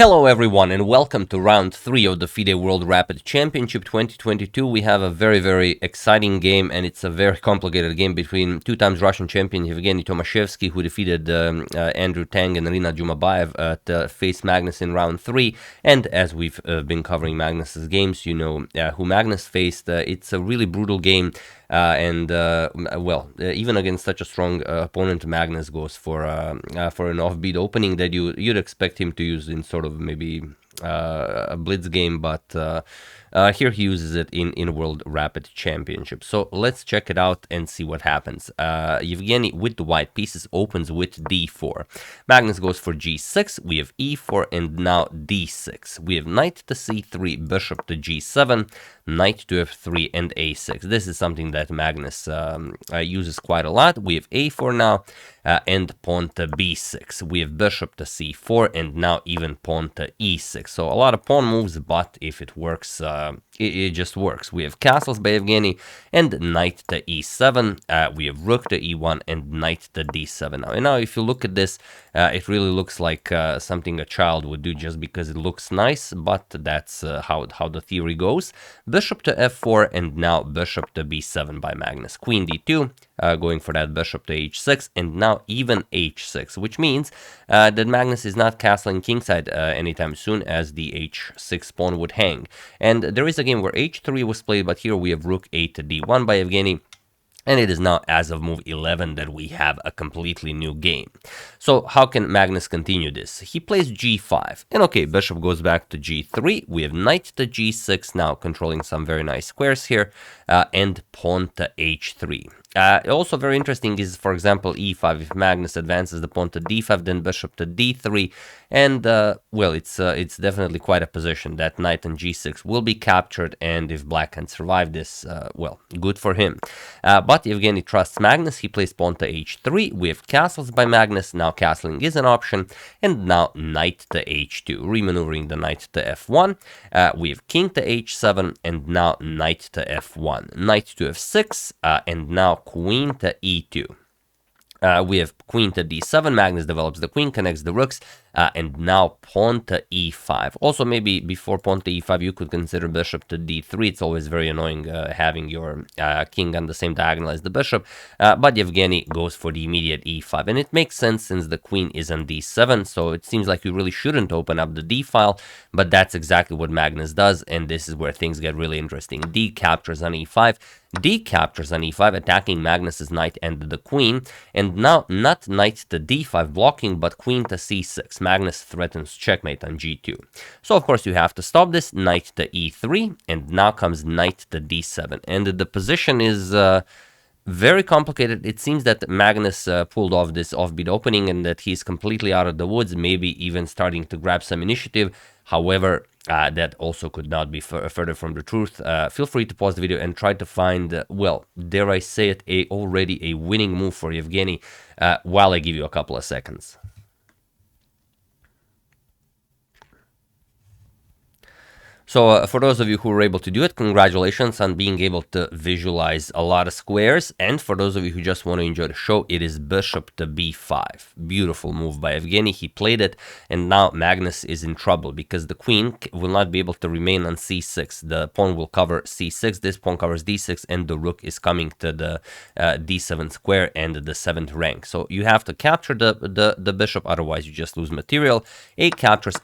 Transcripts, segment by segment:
Hello everyone and welcome to round 3 of the FIDE World Rapid Championship 2022. We have a very exciting game, and it's a very complicated game between two times Russian champion Evgeny Tomashevsky, who defeated Andrew Tang and Rina Jumabayev at face Magnus in round 3. And as we've been covering Magnus's games, you know who Magnus faced. It's a really brutal game. Even against such a strong opponent, Magnus goes for an offbeat opening that you'd expect him to use in sort of maybe a blitz game, but here he uses it in World Rapid Championship. So let's check it out and see what happens. Evgeny with the white pieces opens with d4. Magnus goes for g6. We have e4 and now d6. We have knight to c3, bishop to g7, knight to f3 and a6. This is something that Magnus uses quite a lot. We have a4 now and pawn to b6. We have bishop to c4 and now even pawn to e6. So a lot of pawn moves, but if it works, it just works. We have castles by Evgeny and knight to e7. We have rook to e1 and knight to d7. Now if you look at this, it really looks like something a child would do just because it looks nice, but that's how the theory goes. Bishop to f4 and now bishop to b7 by Magnus. Queen d2, going for that bishop to h6 and now even h6, which means that Magnus is not castling kingside anytime soon, as the h6 pawn would hang. And there is a game where h3 was played, but here we have rook a to d1 by Evgeny. And it is now, as of move 11, that we have a completely new game. So how can Magnus continue this? He plays g5. And okay, bishop goes back to g3. We have knight to g6, now controlling some very nice squares here, and pawn to h3. Also very interesting is, for example, e5. If Magnus advances the pawn to d5, then bishop to d3, and it's definitely quite a position. That knight on g6 will be captured, and if black can survive this, good for him. But Evgeny trusts Magnus. He plays pawn to h3. We have castles by Magnus. Now castling is an option, and now knight to h2, remaneuvering the knight to f1. We have king to h7, and now knight to f1, knight to f6, and now queen to e2. We have queen to d7. Magnus develops the queen, connects the rooks, and now pawn to e5. Also, maybe before pawn to e5, you could consider bishop to d3. It's always very annoying having your king on the same diagonal as the bishop, but Evgeny goes for the immediate e5. And it makes sense since the queen is on d7, so it seems like you really shouldn't open up the d file, but that's exactly what Magnus does, and this is where things get really interesting. D captures on e5. D captures on e5, attacking Magnus's knight and the queen, and now not knight to d5 blocking, but queen to c6. Magnus threatens checkmate on g2. So of course you have to stop this. Knight to e3, and now comes knight to d7, and the position is very complicated. It seems that Magnus pulled off this offbeat opening and that he's completely out of the woods, maybe even starting to grab some initiative. However, that also could not be further from the truth. Feel free to pause the video and try to find, dare I say it, already a winning move for Evgeny while I give you a couple of seconds. So for those of you who were able to do it, congratulations on being able to visualize a lot of squares. And for those of you who just want to enjoy the show, it is bishop to b5. Beautiful move by Evgeny. He played it, and now Magnus is in trouble because the queen will not be able to remain on c6. The pawn will cover c6, this pawn covers d6, and the rook is coming to the d7 square and the 7th rank. So you have to capture the bishop, otherwise you just lose material. A captures,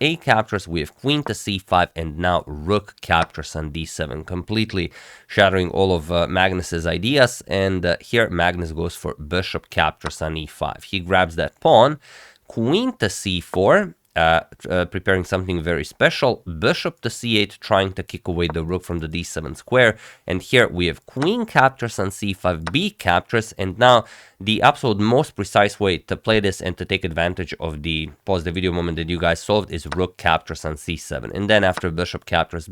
we have queen to c5, and now rook captures on d7, completely shattering all of Magnus's ideas. And here Magnus goes for bishop captures on e5. He grabs that pawn, queen to c4, preparing something very special. Bishop to c8, trying to kick away the rook from the d7 square. And here we have queen captures on c5, b captures, and now the absolute most precise way to play this and to take advantage of the pause the video moment that you guys solved is rook captures on c7. And then after bishop captures,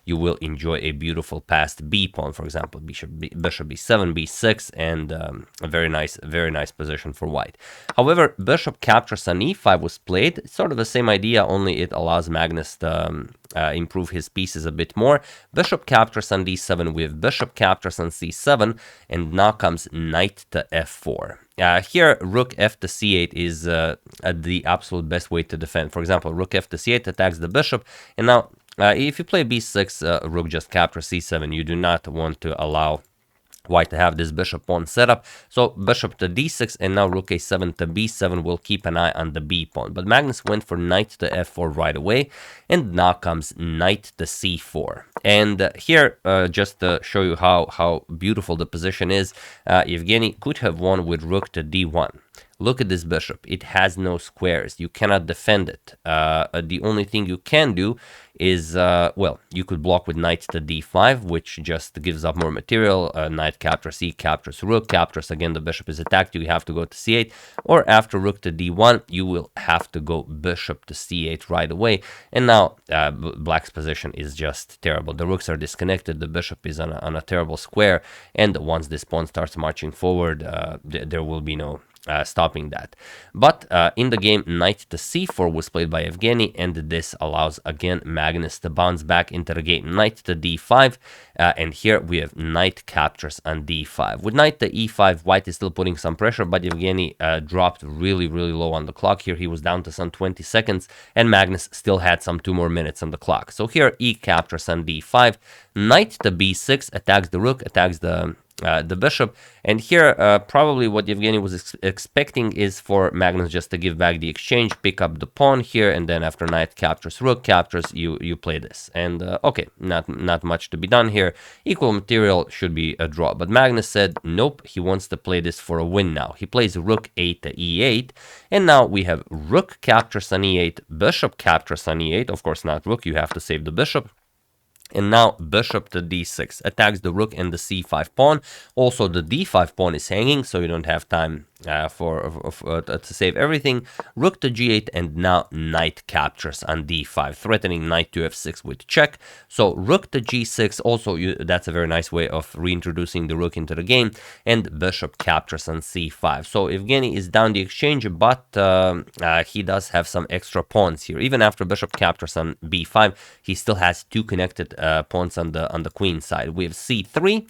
you will enjoy a beautiful passed b pawn, for example, bishop b7, b6, and a very nice position for white. However, bishop captures on e5 was played. It's sort of the same idea, only it allows Magnus to improve his pieces a bit more. Bishop captures on d7, we have bishop captures on c7, and now comes knight to f4. Here, rook f to c8 is the absolute best way to defend. For example, rook f to c8 attacks the bishop, and now if you play b6, rook just captures c7, you do not want to allow white to have this bishop pawn setup. So bishop to d6, and now rook a7 to b7 will keep an eye on the b pawn. But Magnus went for knight to f4 right away, and now comes knight to c4. And here, just to show you how beautiful the position is, Evgeny could have won with rook to d1. Look at this bishop. It has no squares. You cannot defend it. The only thing you can do is, well, you could block with knight to d5, which just gives up more material. Knight captures c, captures rook, captures again, the bishop is attacked. You have to go to c8. Or after rook to d1, you will have to go bishop to c8 right away. And now black's position is just terrible. The rooks are disconnected. The bishop is on a terrible square. And once this pawn starts marching forward, there will be no stopping that. But in the game, knight to c4 was played by Evgeny, and this allows again Magnus to bounce back into the game. Knight to d5, and here we have knight captures on d5. With knight to e5, white is still putting some pressure, but Evgeny dropped really low on the clock. Here he was down to some 20 seconds, and Magnus still had some 2 more minutes on the clock. So here e captures on d5, knight to b6 attacks the rook, attacks the bishop, and here probably what Evgeny was expecting is for Magnus just to give back the exchange, pick up the pawn here, and then after knight captures, rook captures, you play this. And okay, not much to be done here. Equal material, should be a draw. But Magnus said nope, he wants to play this for a win now. He plays rook a to e8, and now we have rook captures on e8, bishop captures on e8. Of course, not rook, you have to save the bishop. And now bishop to d6 attacks the rook and the c5 pawn. Also, the d5 pawn is hanging, so you don't have time to save everything. Rook to g8, and now knight captures on d5, threatening knight to f6 with check. So rook to g6, also that's a very nice way of reintroducing the rook into the game, and bishop captures on c5. So Evgeny is down the exchange, but he does have some extra pawns here. Even after bishop captures on b5, he still has 2 connected pawns on the queen side. We have c3,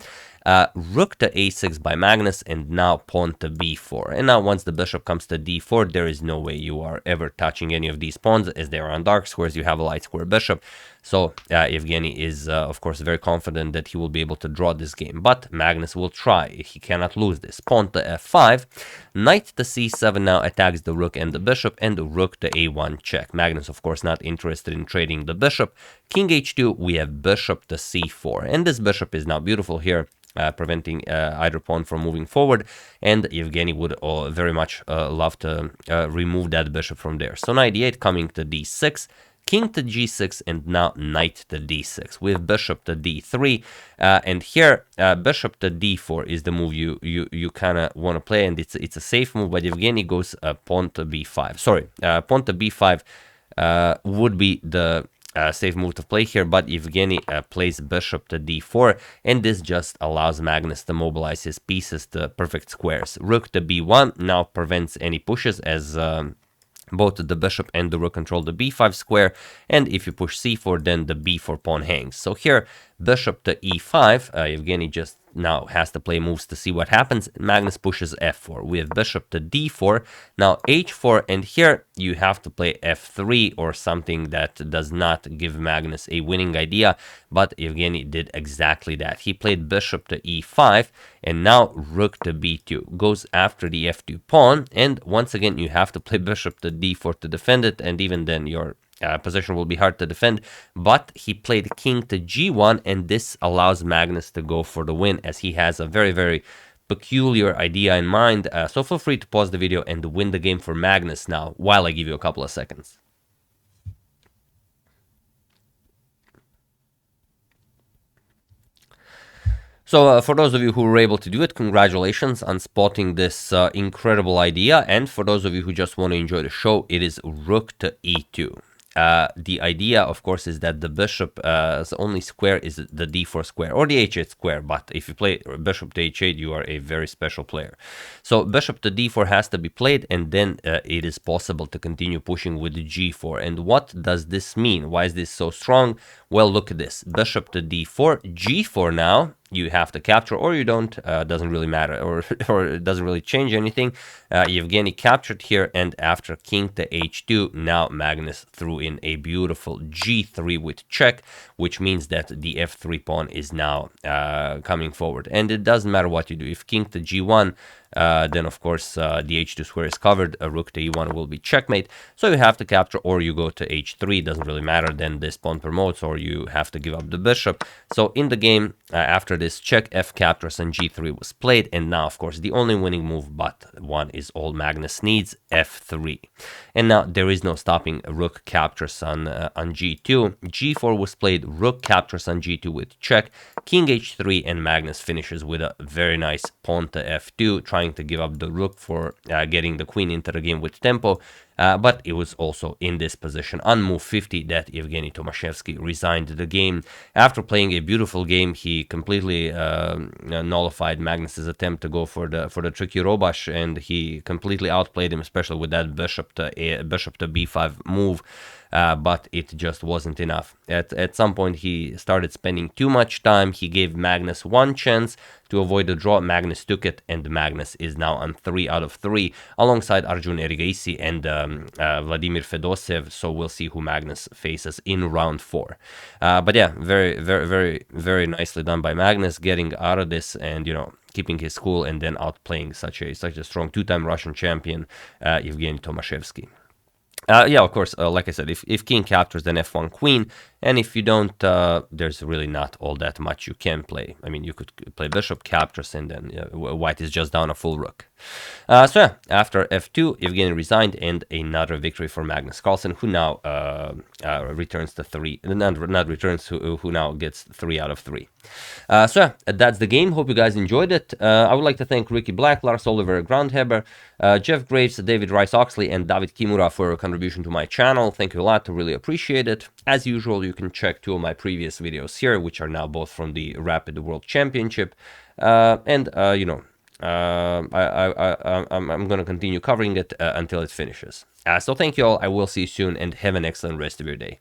rook to a6 by Magnus, and now pawn to b4. And now once the bishop comes to d4, there is no way you are ever touching any of these pawns, as they are on dark squares. You have a light square bishop. So Evgeny is, of course, very confident that he will be able to draw this game. But Magnus will try. He cannot lose this. Pawn to f5. Knight to c7 now attacks the rook and the bishop, and rook to a1 check. Magnus, of course, not interested in trading the bishop. King h2, we have bishop to c4. And this bishop is now beautiful here, preventing either pawn from moving forward, and Evgeny would very much love to remove that bishop from there. So knight e8 coming to d6, king to g6, and now knight to d6 with bishop to d3, and here bishop to d4 is the move you kind of want to play, and it's a safe move. But Evgeny goes pawn to b5. Sorry, pawn to b5 would be the safe move to play here, but Evgeny plays bishop to d4, and this just allows Magnus to mobilize his pieces to perfect squares. Rook to b1 now prevents any pushes, as both the bishop and the rook control the b5 square, and if you push c4, then the b4 pawn hangs. So here, bishop to e5, Evgeny just now has to play moves to see what happens. Magnus pushes f4. We have bishop to d4, now h4, and here you have to play f3 or something that does not give Magnus a winning idea, but Evgeny did exactly that. He played bishop to e5, and now rook to b2, goes after the f2 pawn, and once again you have to play bishop to d4 to defend it, and even then your position will be hard to defend. But he played king to g1, and this allows Magnus to go for the win, as he has a very peculiar idea in mind. So feel free to pause the video and win the game for Magnus now, while I give you a couple of seconds. So for those of you who were able to do it, congratulations on spotting this incredible idea. And for those of you who just want to enjoy the show, it is rook to e2. The idea, of course, is that the bishop's only square is the d4 square or the h8 square. But if you play bishop to h8, you are a very special player. So bishop to d4 has to be played, and then it is possible to continue pushing with g4. And what does this mean? Why is this so strong? Well, look at this. Bishop to d4, g4 now. You have to capture or you don't, doesn't really matter, or it doesn't really change anything. Evgeny captured here, and after king to h2, now Magnus threw in a beautiful g3 with check, which means that the f3 pawn is now coming forward. And it doesn't matter what you do. If king to g1, then of course the h2 square is covered, a rook to e1 will be checkmate, so you have to capture or you go to h3, doesn't really matter, then this pawn promotes, or you have to give up the bishop. So in the game, after this check, f captures and g3 was played, and now of course the only winning move but one is all Magnus needs, f3. And now there is no stopping rook captures on g2, g4 was played, rook captures on g2 with check, king h3, and Magnus finishes with a very nice pawn to f2, trying to give up the rook for getting the queen into the game with tempo, but it was also in this position on move 50 that Evgeny Tomashevsky resigned the game. After playing a beautiful game, he completely nullified Magnus's attempt to go for the tricky Robatsch, and he completely outplayed him, especially with that bishop to b5 move. But it just wasn't enough. At some point, he started spending too much time. He gave Magnus one chance to avoid the draw. Magnus took it, and Magnus is now on 3 out of 3, alongside Arjun Erigaisi and Vladimir Fedosev. So we'll see who Magnus faces in round 4. But yeah, very nicely done by Magnus, getting out of this and, you know, keeping his cool, and then outplaying such a strong two-time Russian champion, Evgeny Tomashevsky. Yeah, of course, like I said, if king captures, then f1 queen, and if you don't, there's really not all that much you can play. I mean, you could play bishop captures, and then white is just down a full rook. So yeah, after f2, Evgeny resigned, and another victory for Magnus Carlsen, who now returns to 3, not returns, who now gets 3 out of 3. So yeah, that's the game. Hope you guys enjoyed it. I would like to thank Ricky Black, Lars Oliver Groundheber, Jeff Graves, David Rice Oxley, and David Kimura for your contribution to my channel. Thank you a lot, really appreciate it. As usual, you can check 2 of my previous videos here, which are now both from the Rapid World Championship, and you know, I'm gonna continue covering it until it finishes. So thank you all. I will see you soon, and have an excellent rest of your day.